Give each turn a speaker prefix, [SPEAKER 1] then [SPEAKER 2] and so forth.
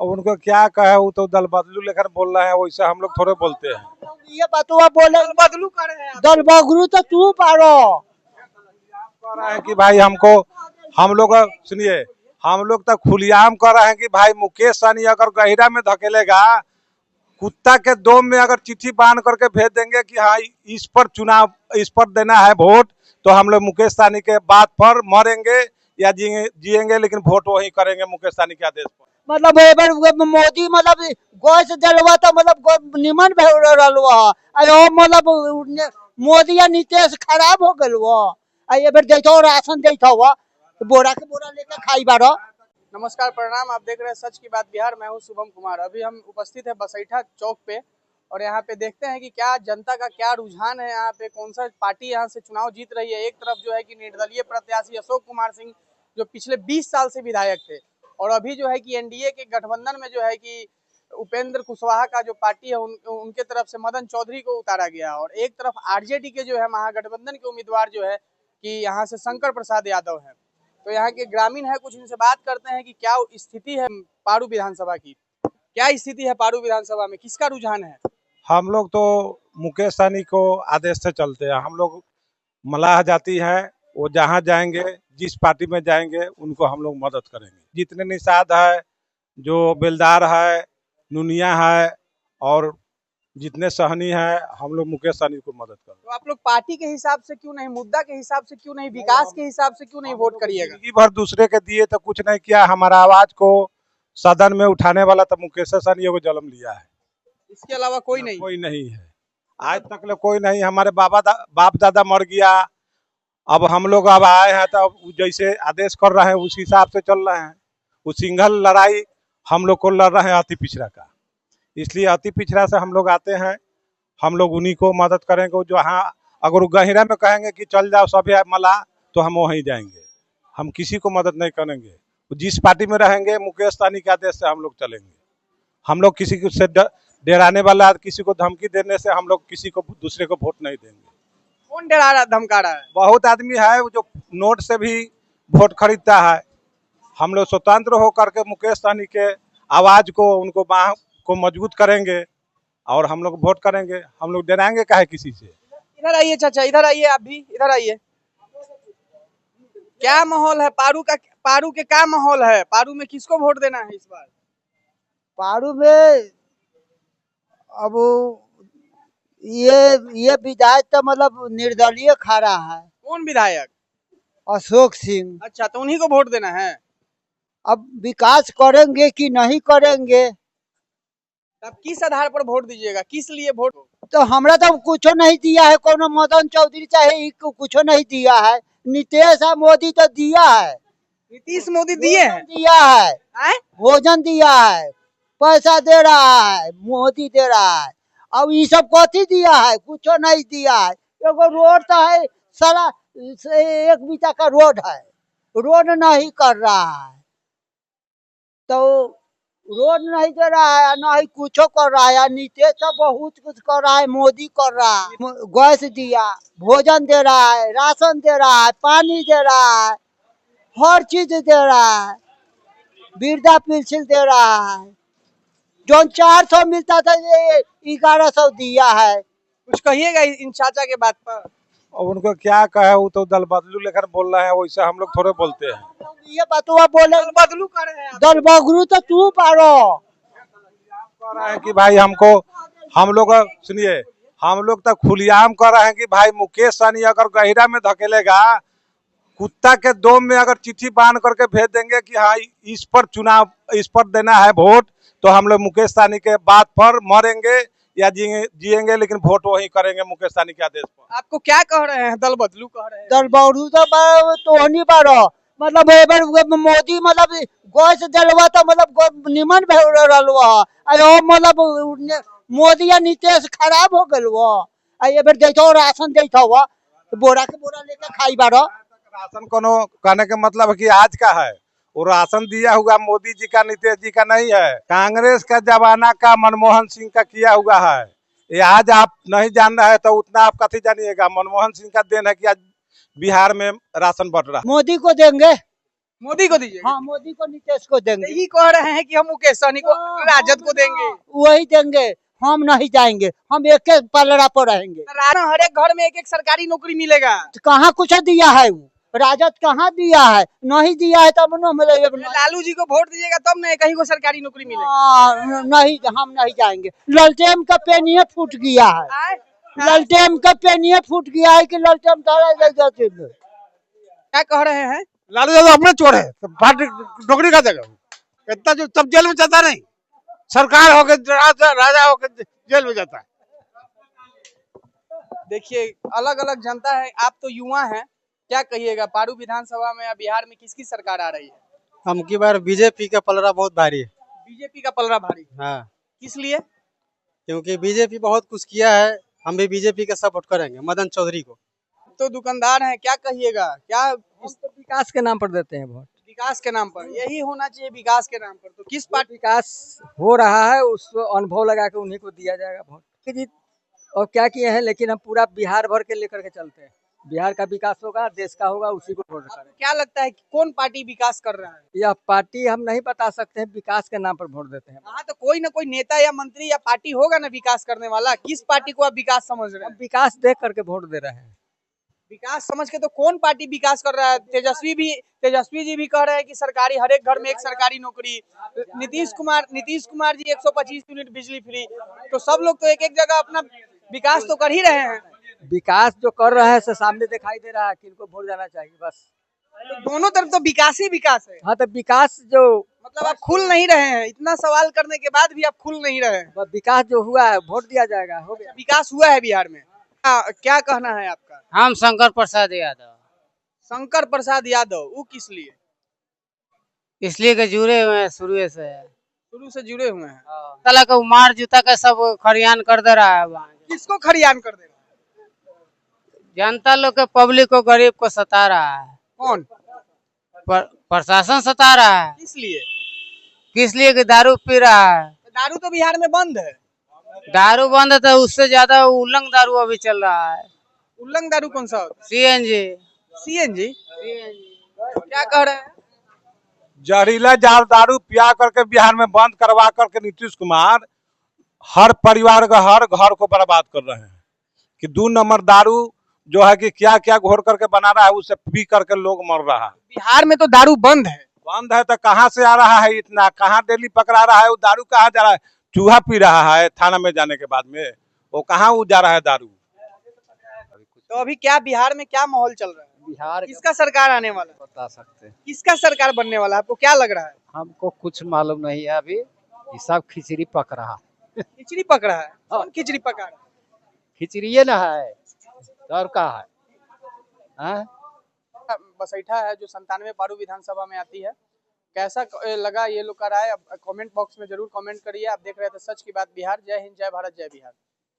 [SPEAKER 1] अब उनको क्या कहे, वो तो दल बदलू लेकर बोल रहे हैं, वैसे हम लोग थोड़े बोलते हैं।
[SPEAKER 2] ये बतुआ बोले
[SPEAKER 3] दल बदलू कर रहे हैं आप।
[SPEAKER 2] दल बगरू तो तू पारो।
[SPEAKER 1] कह रहे हैं कि भाई हमको, हम लोग सुनिए, हम लोग तो खुलेआम कर रहे हैं कि भाई मुकेश सहनी अगर गहिरा में धकेलेगा, कुत्ता के दोम में अगर चिट्ठी बांध करके भेज देंगे कि हाँ इस पर चुनाव, इस पर देना है वोट, तो हम लोग मुकेश सहनी के बात पर मरेंगे या जिएंगे, लेकिन वोट वही करेंगे मुकेश सहनी के आदेश पर।
[SPEAKER 2] मतलब एबर मोदी मतलब गैस दिलवा तो मतलब निमन रहलवा। अरे मतलब मोदी या नीतीश खराब हो गल वो। एबर देतो राशन देतो हुआ बोरा के बोरा लेके खाई बारो।
[SPEAKER 3] नमस्कार, प्रणाम। आप देख रहे हैं सच की बात बिहार। मैं हूं शुभम कुमार। अभी हम उपस्थित है बसैठा चौक पे और यहाँ पे देखते हैं कि क्या जनता का क्या रुझान है, यहाँ पे कौन सा पार्टी यहाँ से चुनाव जीत रही है। एक तरफ जो है कि निर्दलीय प्रत्याशी अशोक कुमार सिंह जो पिछले 20 साल से विधायक थे, और अभी जो है कि एनडीए के गठबंधन में जो है कि उपेंद्र कुशवाहा का जो पार्टी है उनके तरफ से मदन चौधरी को उतारा गया, और एक तरफ आरजेडी के जो है महागठबंधन के उम्मीदवार जो है कि यहाँ से शंकर प्रसाद यादव है। तो यहाँ के ग्रामीण है, कुछ इनसे बात करते हैं कि क्या स्थिति है पारू विधानसभा की, क्या स्थिति है पारू विधानसभा में, किसका रुझान है।
[SPEAKER 1] हम लोग तो मुकेश सहनी को आदेश से चलते हैं। हम लोग मलाह जाति है, वो जहाँ जाएंगे, जिस पार्टी में जाएंगे, उनको हम लोग मदद करेंगे। जितने निषाद है, जो बेलदार है, नुनिया है, और जितने सहनी है, हम लोग मुकेश सहनी को मदद करेंगे।
[SPEAKER 3] तो आप लोग पार्टी के हिसाब से क्यों नहीं, मुद्दा के हिसाब से क्यों नहीं, विकास के हिसाब से क्यों नहीं वोट करिएगा।
[SPEAKER 1] जिंदगी भर दूसरे के दिए तो कुछ नहीं किया। हमारा आवाज को सदन में उठाने वाला तो मुकेश सहनी को जन्म लिया है,
[SPEAKER 3] इसके अलावा कोई नहीं।
[SPEAKER 1] कोई नहीं है आज तक ले, कोई नहीं। हमारे बाप दादा मर गया, अब हम लोग अब आए हैं तो जैसे आदेश कर रहे हैं उस हिसाब से चल रहे हैं। वो सिंगल लड़ाई हम लोग को लड़ रहे हैं अति पिछड़ा का, इसलिए अति पिछड़ा से हम लोग आते हैं। हम लोग उन्हीं को मदद करेंगे जो हाँ, अगर वो गहिरा में कहेंगे कि चल जाओ सभी मला, तो हम वहीं जाएंगे। हम किसी को मदद नहीं करेंगे। जिस पार्टी में रहेंगे मुकेश सहनी के आदेश से हम लोग चलेंगे। हम लोग किसी को से डराने वाला, किसी को धमकी देने से हम लोग किसी को दूसरे को वोट नहीं देंगे।
[SPEAKER 3] कौन डरा रहा धमका रहा है।
[SPEAKER 1] बहुत आदमी है जो नोट से भी वोट खरीदता है। हम लोग स्वतंत्र होकर के मुकेश सहनी के आवाज को, उनको बाह को मजबूत करेंगे और हम लोग वोट करेंगे। हम लोग डराएंगे काहे किसी से।
[SPEAKER 3] इधर आइए चाचा, इधर आइए, आप भी इधर आइए। क्या माहौल है पारू का, पारू के क्या माहौल है, पारू में किसको वोट देना है इस बार।
[SPEAKER 2] पारू में अब ये विधायक तो मतलब निर्दलीय खड़ा है,
[SPEAKER 3] कौन विधायक।
[SPEAKER 2] अशोक सिंह।
[SPEAKER 3] अच्छा, तो उन्हीं को वोट देना है।
[SPEAKER 2] अब विकास करेंगे कि नहीं करेंगे,
[SPEAKER 3] तब किस आधार पर वोट दीजिएगा, किस लिए वोट।
[SPEAKER 2] तो हमरा तो कुछ नहीं दिया है। कोनो मदन चौधरी चाहे कुछ नहीं दिया है। नीतीश और मोदी तो दिया है।
[SPEAKER 3] नीतीश मोदी दिए हैं,
[SPEAKER 2] दिया है,
[SPEAKER 3] आए?
[SPEAKER 2] भोजन दिया है, पैसा दे रहा है, मोदी दे रहा है। अब ये सब कथी दिया है, कुछ नहीं दिया है। एगो रोड तो है सारा 1 बीता का रोड है, रोड नहीं कर रहा है। तो रोड नहीं दे रहा है, ना ही कुछ कर रहा है। नीतीश तो बहुत कुछ कर रहा है, मोदी कर रहा है। गैस दिया, भोजन दे रहा है, राशन दे रहा है, पानी दे रहा है, हर चीज दे रहा है, वृद्धा पेंशन दे रहा है। जो 400 मिलता था ये 1100 दिया है।
[SPEAKER 3] कुछ कहिएगा इन चाचा के बात पर।
[SPEAKER 1] और उनको क्या कहे, वो तो दल बदलू लेकर बोल रहे हैं, वैसे हम लोग थोड़े बोलते हैं।
[SPEAKER 2] ये बतुआ बोले
[SPEAKER 3] दल बदलू कर रहे हैं आप।
[SPEAKER 2] दल बगरू तो तू पारो।
[SPEAKER 1] कह रहे हैं कि भाई हमको, हम लोग सुनिए, हम लोग तो खुलेआम कर रहे हैं कि भाई मुकेश सहनी अगर गहिरा में धकेलेगा, कुत्ता के दोम में अगर चिट्ठी बांध करके भेज देंगे कि हाँ इस पर चुनाव, इस पर देना है वोट, तो हम लोग मुकेश सहनी के बात पर मरेंगे या जिएंगे, लेकिन वोट वही करेंगे मुकेश सहनी के आदेश पर।
[SPEAKER 3] आपको क्या कह रहे हैं, दल बदलू कह रहे हैं।
[SPEAKER 2] दल बगरू तो नहीं पारो। मतलब एबर मोदी मतलब गैस दिलवा तो मतलब निमन रहलवा। अरे मतलब मोदी या नीतीश खराब हो गल वो। एबर देतो राशन देतो हुआ बोरा के बोरा लेके खाई बारो।
[SPEAKER 1] राशन कोनो कहने के मतलब है कि आज का है, वो राशन दिया हुआ मोदी जी का, नीतीश जी का नहीं है। कांग्रेस का जमाना का, मनमोहन सिंह का किया हुआ है। ये आज आप नहीं जान रहे तो उतना आप कथी जानिएगा। मनमोहन सिंह का देन है कि आज बिहार में राशन बढ़ रहा है।
[SPEAKER 2] मोदी को देंगे,
[SPEAKER 3] मोदी को दीजिए।
[SPEAKER 2] हाँ, मोदी को, नीतीश को देंगे।
[SPEAKER 3] यही कह रहे हैं कि हम मुकेश सहनी को, राजद को देंगे।
[SPEAKER 2] वही देंगे, हम नहीं जाएंगे, हम एक एक पलड़ा पर रहेंगे।
[SPEAKER 3] हर एक घर में एक एक सरकारी नौकरी मिलेगा।
[SPEAKER 2] तो कहाँ कुछ दिया है वो, राजद कहाँ दिया है, नहीं दिया है तब न मिलेगा।
[SPEAKER 3] लालू जी को वोट दीजिएगा तब ना कहीं को सरकारी नौकरी मिलेगा।
[SPEAKER 2] नहीं, हम नहीं जाएंगे। ललटेन का पेनिया फूट गया है, ललटेन का पेनिया फूट गया है कि ललटेन
[SPEAKER 3] क्या कह रहे हैं?
[SPEAKER 4] लालू यादव अपने चोर है, तो पार्टी नौकरी का देगा। इतना जो सब जेल में जाता नहीं, सरकार होके राजा होके जेल में जाता है।
[SPEAKER 3] देखिए अलग अलग जनता है, आप तो युवा हैं, क्या कहिएगा पारू विधानसभा में या बिहार में किसकी सरकार आ रही है?
[SPEAKER 5] हम की बार बीजेपी का पलड़ा बहुत भारी है।
[SPEAKER 3] बीजेपी का पलड़ा भारी।
[SPEAKER 5] हाँ,
[SPEAKER 3] किस लिए?
[SPEAKER 5] क्योंकि बीजेपी बहुत कुछ किया है, हम भी बीजेपी का सपोर्ट करेंगे, मदन चौधरी को।
[SPEAKER 3] तो दुकानदार हैं, क्या कहिएगा? क्या
[SPEAKER 6] तो विकास के नाम पर देते हैं वोट।
[SPEAKER 3] विकास के नाम पर, यही होना चाहिए विकास के नाम पर। तो किस पार्टी?
[SPEAKER 6] विकास हो रहा है, उसको अनुभव लगा के उन्हीं को दिया जाएगा वोट। जी, और क्या किए हैं, लेकिन हम पूरा बिहार भर के लेकर के चलते हैं। बिहार का विकास होगा, देश का होगा, उसी को वोट करें।
[SPEAKER 3] क्या लगता है कि कौन पार्टी विकास कर रहा है?
[SPEAKER 6] यह पार्टी हम नहीं बता सकते हैं, विकास के नाम पर वोट देते हैं।
[SPEAKER 3] हाँ, तो कोई ना कोई नेता या मंत्री या पार्टी होगा ना विकास करने वाला। किस पार्टी को आप विकास समझ रहे
[SPEAKER 6] हम
[SPEAKER 3] हैं?
[SPEAKER 6] विकास देख करके वोट दे रहे हैं।
[SPEAKER 3] विकास समझ के तो कौन पार्टी विकास कर रहा है? तेजस्वी जी भी कह रहे हैं कि सरकारी हर एक घर में एक सरकारी नौकरी। नीतीश कुमार जी 125 यूनिट बिजली फ्री। तो सब लोग तो एक एक जगह अपना विकास तो कर ही रहे हैं।
[SPEAKER 6] विकास जो कर रहा है सामने दिखाई दे रहा है, किनको वोट जाना चाहिए बस।
[SPEAKER 3] तो दोनों तरफ तो विकास ही विकास है।
[SPEAKER 6] हाँ, तो विकास जो
[SPEAKER 3] मतलब आप खुल नहीं रहे हैं, इतना सवाल करने के बाद भी आप खुल नहीं रहे हैं।
[SPEAKER 6] विकास जो हुआ है वोट दिया जाएगा, हो गया।
[SPEAKER 3] विकास हुआ है बिहार में। क्या कहना है आपका?
[SPEAKER 7] हम शंकर प्रसाद यादव।
[SPEAKER 3] शंकर प्रसाद यादव, वो किस लिए?
[SPEAKER 7] इसलिए कि जुड़े हुए हैं शुरू से।
[SPEAKER 3] शुरू से जुड़े हुए हैं।
[SPEAKER 7] साला का मार जूता का सब खरियान कर दे रहा है वहाँ।
[SPEAKER 3] किसको खरियान कर देगा?
[SPEAKER 7] जनता लोग के, पब्लिक को, गरीब को सता रहा है।
[SPEAKER 3] कौन?
[SPEAKER 7] प्रशासन सता रहा है।
[SPEAKER 3] किस लिए?
[SPEAKER 7] किस लिए कि दारू पी रहा है।
[SPEAKER 3] दारू तो बिहार में बंद है।
[SPEAKER 7] दारू बंद है तो उससे ज्यादा उल्लंघ दारू अभी चल रहा है।
[SPEAKER 3] उल्लंघ दारू कौन सा?
[SPEAKER 7] सीएनजी।
[SPEAKER 3] क्या कह रहे हैं?
[SPEAKER 1] जहरीला दारू पिया करके बिहार में बंद करवा करके नीतीश कुमार हर परिवार का, हर घर को बर्बाद कर रहे हैं। कि 2 नंबर दारू जो है कि क्या क्या घोर करके बना रहा है, उससे पी करके लोग मर रहा है।
[SPEAKER 3] बिहार में तो दारू बंद है।
[SPEAKER 1] बंद है तो कहाँ से आ रहा है इतना, कहाँ डेली पकड़ा रहा है वो दारू, कहाँ जा रहा है? चूहा पी रहा है थाना में जाने के बाद में, वो कहाँ वो जा रहा है दारू।
[SPEAKER 3] तो अभी क्या बिहार में क्या माहौल चल रहा है?
[SPEAKER 6] बिहार
[SPEAKER 3] किसका सरकार आने वाला है?
[SPEAKER 6] बता सकते हैं,
[SPEAKER 3] किसका सरकार बनने वाला है, आपको क्या लग रहा है?
[SPEAKER 6] हमको कुछ मालूम नहीं है अभी। ये सब खिचड़ी पक रहा है।
[SPEAKER 3] खिचड़ी पक रहा है? कौन खिचड़ी पका रहा है?
[SPEAKER 6] खिचड़िए ना है, और का है।
[SPEAKER 3] बसैठा है जो 97 पारू विधानसभा में आती है। कैसा लगा ये लोग का राय अब कमेंट बॉक्स में जरूर कमेंट करिए। आप देख रहे थे सच की बात बिहार। जय हिंद, जय भारत, जय बिहार।